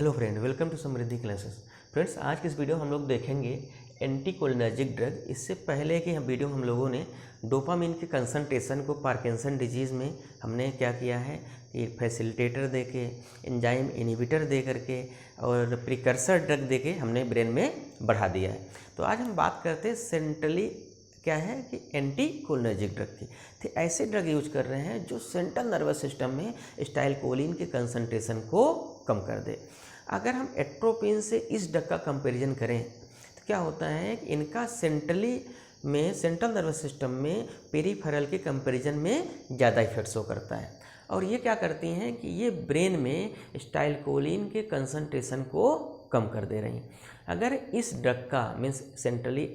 Hello friend, welcome to Samriddhi classes. Friends, आज की इस वीडियो हम लोग देखेंगे एंटीकोलिनर्जिक ड्रग। इससे पहले कि वीडियो हम लोगों ने डोपामिन के कंसंट्रेशन को पार्किंसन डिजीज़ में हमने क्या किया है कि फैसिलिटेटर दे के, एंजाइम इनहिबिटर दे करके और प्रिकर्सर ड्रग दे के हमने ब्रेन में बढ़ा दिया है। तो आज हम बात करते हैं सेंट्रली क्या है कि एंटीकोलिनर्जिक ड्रग की। तो ऐसे ड्रग यूज कर रहे हैं जो सेंट्रल नर्वस सिस्टम में एसिटाइलकोलिन के कंसंट्रेशन को कम कर दे। अगर हम एट्रोपिन से इस ड्रग का कंपैरिजन करें तो क्या होता है कि इनका सेंट्रल नर्वस सिस्टम में पेरिफेरल के कंपैरिजन में ज़्यादा इफेक्ट शो करता है। और ये क्या करती हैं कि ये ब्रेन में एसिटाइलकोलिन के कंसंट्रेशन को कम कर दे रही हैं। अगर इस ड्रग का मीन्स सेंट्रली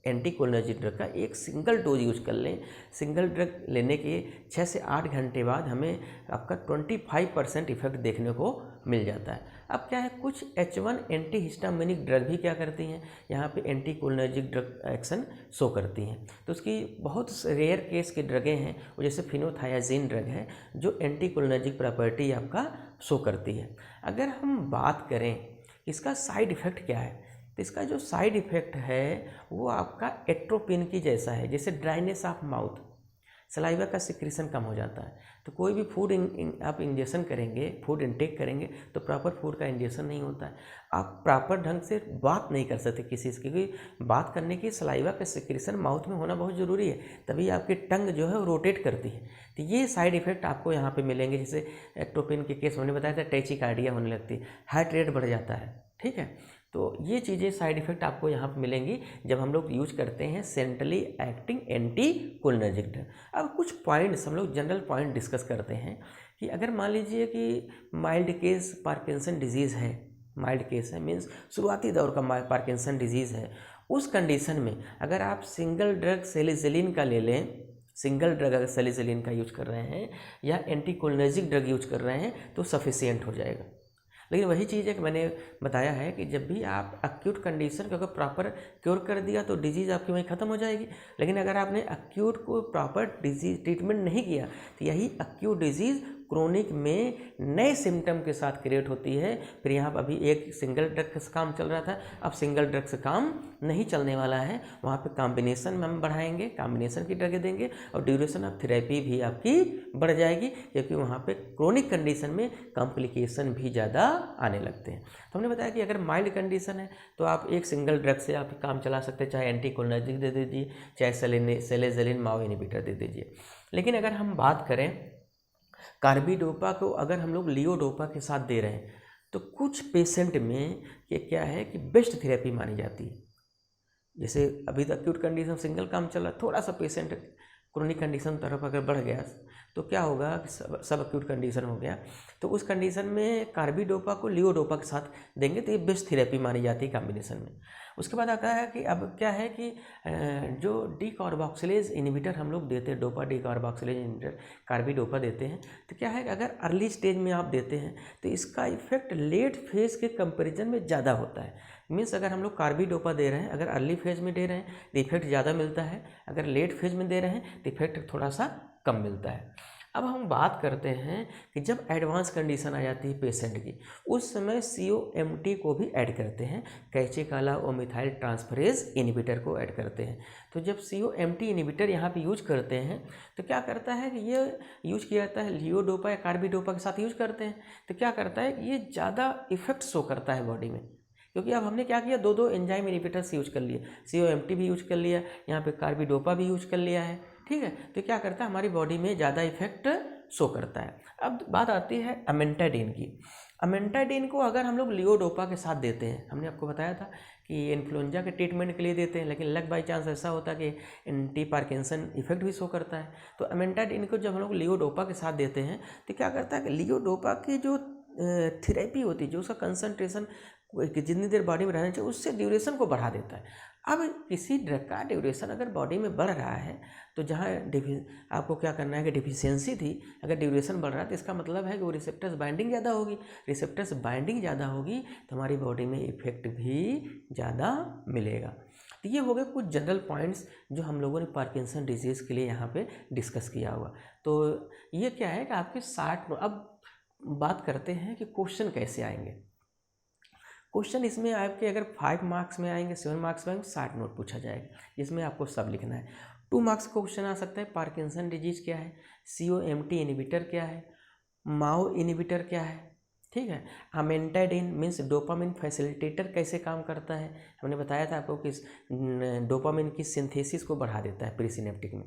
एंटीकोलिनर्जिक ड्रग का एक सिंगल डोज यूज कर लें, सिंगल ड्रग लेने के 6 से 8 घंटे बाद हमें आपका 25% इफेक्ट देखने को मिल जाता है। अब क्या है, कुछ H1 एंटीहिस्टामिनिक ड्रग भी क्या करती हैं, यहाँ पे एंटीकोलिनर्जिक ड्रग एक्शन शो करती हैं। तो उसकी बहुत रेयर केस की ड्रगें हैं, वो जैसे फिनोथायाजीन ड्रग है जो एंटीकोलिनर्जिक प्रॉपर्टी आपका शो करती है। अगर हम बात करें इसका साइड इफ़ेक्ट क्या है, तो इसका जो साइड इफ़ेक्ट है वो आपका एट्रोपिन की जैसा है, जैसे ड्राइनेस ऑफ माउथ, सलाइवा का सिक्रीशन कम हो जाता है। तो कोई भी फूड आप इंजेक्शन करेंगे, फूड इनटेक करेंगे तो प्रॉपर फूड का इंजेक्शन नहीं होता है। आप प्रॉपर ढंग से बात नहीं कर सकते किसी से, क्योंकि बात करने की सलाइवा का सिक्रीशन माउथ में होना बहुत ज़रूरी है, तभी आपकी टंग जो है वो रोटेट करती है। तो ये साइड इफ़ेक्ट आपको यहाँ पे मिलेंगे। जैसे एट्रोपिन के केस मैंने बताया था, टैचिकार्डिया होने लगती है, हार्ट रेट बढ़ जाता है। ठीक है, तो ये चीज़ें साइड इफ़ेक्ट आपको यहाँ पर मिलेंगी जब हम लोग यूज करते हैं सेंट्रली एक्टिंग एंटीकोलिनर्जिक ड्रग। अब कुछ पॉइंट्स हम लोग जनरल पॉइंट डिस्कस करते हैं कि अगर मान लीजिए कि माइल्ड केस पार्किंसन डिजीज़ है, माइल्ड केस है मीन्स शुरुआती दौर का पार्किंसन डिजीज़ है, उस कंडीशन में अगर आप सिंगल ड्रग सेलिसिलिन का ले लें, सिंगल ड्रग अगर सेलिसिलिन का यूज कर रहे हैं या एंटीकोलिनर्जिक ड्रग यूज कर रहे हैं तो सफिशिएंट हो जाएगा। लेकिन वही चीज़ है कि मैंने बताया है कि जब भी आप एक्यूट कंडीशन को अगर प्रॉपर क्योर कर दिया तो डिजीज़ आपकी वहीं ख़त्म हो जाएगी। लेकिन अगर आपने एक्यूट को प्रॉपर डिजीज ट्रीटमेंट नहीं किया तो यही एक्यूट डिजीज़ क्रोनिक में नए सिम्टम के साथ क्रिएट होती है। फिर यहाँ पर अभी एक सिंगल ड्रग से काम चल रहा था, अब सिंगल ड्रग से काम नहीं चलने वाला है। वहाँ पे कॉम्बिनेशन में हम बढ़ाएंगे, कॉम्बिनेशन की ड्रगें देंगे और ड्यूरेशन ऑफ थेरेपी भी आपकी बढ़ जाएगी, क्योंकि वहाँ पे क्रोनिक कंडीशन में कॉम्प्लिकेशन भी ज़्यादा आने लगते हैं। तो हमने बताया कि अगर माइल्ड कंडीशन है तो आप एक सिंगल ड्रग से आप काम चला सकते हैं, चाहे एंटीकोलिनर्जिक दे दीजिए, चाहे सेलेजिलिन माओ इनहिबिटर दे दीजिए। लेकिन अगर हम बात करें कार्बिडोपा को, अगर हम लोग लियोडोपा के साथ दे रहे हैं तो कुछ पेशेंट में ये क्या है कि बेस्ट थेरेपी मानी जाती है। जैसे अभी तक एक्यूट कंडीशन सिंगल काम चल रहा, थोड़ा सा पेशेंट क्रोनिक कंडीशन तरफ अगर बढ़ गया तो क्या होगा कि सब एक्यूट कंडीशन हो गया, तो उस कंडीशन में कार्बिडोपा को लियोडोपा के साथ देंगे तो ये बेस्ट थेरेपी मानी जाती है कॉम्बिनेशन में। उसके बाद आता है कि अब क्या है कि जो डीकार्बोक्सिलेज इनहिबिटर हम लोग देते हैं, डोपा डीकार्बोक्सिलेज इनहिबिटर कार्बिडोपा देते हैं, तो क्या है कि अगर अर्ली स्टेज में आप देते हैं तो इसका इफेक्ट लेट फेज के कंपेरिजन में ज़्यादा होता है। मीन्स अगर हम लोग कार्बिडोपा दे रहे हैं, अगर अर्ली फेज में दे रहे हैं तो इफेक्ट ज़्यादा मिलता है, अगर लेट फेज में दे रहे हैं तो इफेक्ट थोड़ा सा कम मिलता है। अब हम बात करते हैं कि जब एडवांस कंडीशन आ जाती है पेशेंट की, उस समय COMT को भी ऐड करते हैं, कैचिकाला ओ मिथाइल ट्रांसफरेज इनहिबिटर को ऐड करते हैं। तो जब COMT इनहिबिटर यहाँ पे यूज करते हैं तो क्या करता है कि ये यूज किया जाता है लियोडोपा या कार्बिडोपा के साथ यूज करते हैं, तो क्या करता है कि ये ज़्यादा इफेक्ट शो करता है बॉडी में, क्योंकि अब हमने क्या किया, दो एंजाइम इनहिबिटर्स यूज कर लिए, COMT भी यूज कर लिया, यहाँ पे कार्बिडोपा भी यूज कर लिया है। ठीक है, तो क्या करता है हमारी बॉडी में ज़्यादा इफेक्ट शो करता है। अब बात आती है अमेंटाडिन की। अमेंटाडिन को अगर हम लोग लियोडोपा के साथ देते हैं, हमने आपको बताया था कि इन्फ्लुएंजा के ट्रीटमेंट के लिए देते हैं, लेकिन लक बाई चांस ऐसा होता है कि एंटी पार्किंसन इफेक्ट भी शो करता है। तो अमेंटाडिन को जब हम लोग लियोडोपा के साथ देते हैं तो क्या करता है कि लियोडोपा की जो थेरेपी होती है, जो उसका कंसंट्रेशन जितनी देर बॉडी में रहना चाहिए उससे ड्यूरेशन को बढ़ा देता है। अब किसी ड्रग का ड्यूरेशन अगर बॉडी में बढ़ रहा है तो जहाँ आपको क्या करना है कि डिफिशियंसी थी, अगर ड्यूरेशन बढ़ रहा है तो इसका मतलब है कि वो रिसेप्टर्स बाइंडिंग ज़्यादा होगी, रिसेप्टर्स बाइंडिंग ज़्यादा होगी तो हमारी बॉडी में इफेक्ट भी ज़्यादा मिलेगा। तो ये हो गए कुछ जनरल पॉइंट्स जो हम लोगों ने पार्किंसन डिजीज़ के लिए यहाँ पे डिस्कस किया हुआ। तो ये क्या है कि आपके 60। अब बात करते हैं कि क्वेश्चन कैसे आएंगे। क्वेश्चन इसमें आपके अगर 5 मार्क्स में आएंगे, 7 मार्क्स में आएंगे, 60 नोट पूछा जाएगा, जिसमें आपको सब लिखना है। 2 मार्क्स का क्वेश्चन आ सकता है, पार्किंसन डिजीज क्या है, COMT इनहिबिटर क्या है, माओ इनहिबिटर क्या है, ठीक है। अमेंटाडिन मीन्स डोपामिन फैसिलिटेटर कैसे काम करता है, हमने बताया था आपको कि डोपामिन की सिंथेसिस को बढ़ा देता है प्रीसिनेप्टिक में।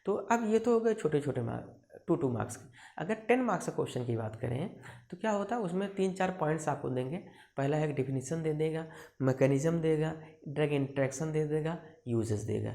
तो अब ये तो हो गए छोटे छोटे मार्क्स, 2 मार्क्स के। अगर 10 मार्क्स का क्वेश्चन की बात करें तो क्या होता है, उसमें 3-4 पॉइंट्स आपको देंगे। पहला है डिफिनीसन दे देगा, मैकेनिज्म देगा, ड्रग इंट्रैक्शन दे देगा, यूजेस देगा,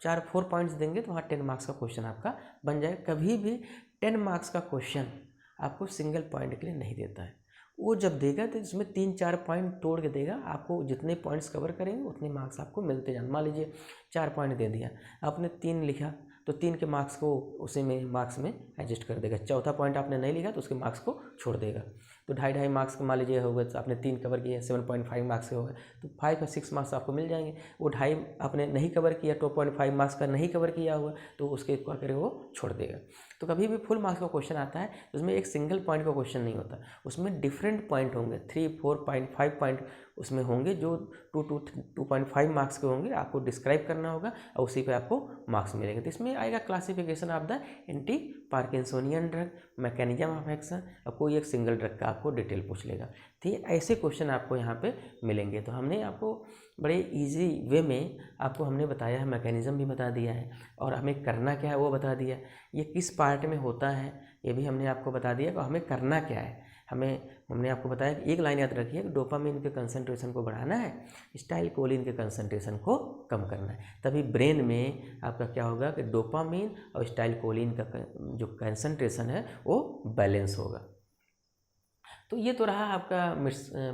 4 पॉइंट्स देंगे तो वहाँ 10 मार्क्स का क्वेश्चन आपका बन जाएगा। कभी भी 10 मार्क्स का क्वेश्चन आपको सिंगल पॉइंट के लिए नहीं देता है। वो जब देगा तो इसमें 3-4 पॉइंट तोड़ के देगा। आपको जितने पॉइंट्स कवर करेंगे उतने मार्क्स आपको मिलते जाए। मान लीजिए 4 पॉइंट दे दिया, आपने 3 लिखा तो 3 के मार्क्स को उसी में मार्क्स में एडजस्ट कर देगा। चौथा पॉइंट आपने नहीं लिखा तो उसके मार्क्स को छोड़ देगा। तो 2.5 मार्क्स के मान लीजिए हो गए, तो आपने 3 कवर किया, 7.5 मार्क्स के हो गए, तो 5 और 6 मार्क्स आपको मिल जाएंगे। वो 2.5 आपने नहीं कवर किया, 2.5 मार्क्स का नहीं कवर किया हुआ, तो उसके क्या करेगा, वो छोड़ देगा। तो कभी भी फुल मार्क्स का क्वेश्चन आता है तो उसमें एक सिंगल पॉइंट का क्वेश्चन नहीं होता, उसमें डिफरेंट पॉइंट होंगे, 3, 4, 5 पॉइंट उसमें होंगे जो 2.5 मार्क्स के होंगे। आपको डिस्क्राइब करना होगा और उसी पे आपको मार्क्स मिलेंगे। तो इसमें आएगा classification of the anti parkinsonian drug, mechanism of action, और कोई एक सिंगल ड्रग का आपको डिटेल पूछ लेगा। ठीक है, ऐसे क्वेश्चन आपको यहाँ पे मिलेंगे। तो हमने आपको बड़े इजी वे में आपको हमने बताया है, मैकेनिज्म भी बता दिया है और हमें करना क्या है वो बता दिया, ये किस पार्ट में होता है ये भी हमने आपको बता दिया कि हमें करना क्या है। हमने आपको बताया कि एक लाइन याद रखिए कि डोपामिन के कंसंट्रेशन को बढ़ाना है, स्टाइलकोलिन के कंसंट्रेशन को कम करना है। तभी ब्रेन में आपका क्या होगा कि डोपामिन और स्टाइलकोलिन का जो कंसंट्रेशन है वो बैलेंस होगा। तो ये तो रहा आपका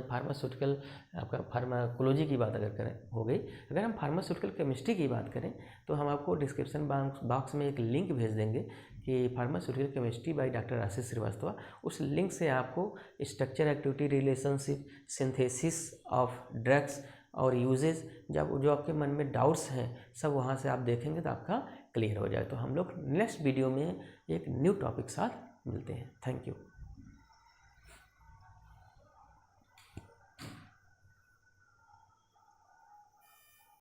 फार्मास्यूटिकल, आपका फार्माकोलॉजी की बात अगर करें हो गई। अगर हम फार्मास्यूटिकल केमिस्ट्री की बात करें तो हम आपको डिस्क्रिप्शन बॉक्स में एक लिंक भेज देंगे कि फार्मास्यूटिकल केमिस्ट्री बाय डॉक्टर आशीष श्रीवास्तव। उस लिंक से आपको structure, activity, relationship, synthesis of drugs और यूजेज, जब जो आपके मन में डाउट्स हैं सब वहाँ से आप देखेंगे तो आपका क्लियर हो जाए। तो हम लोग नेक्स्ट वीडियो में एक न्यू टॉपिक साथ मिलते हैं। Thank you.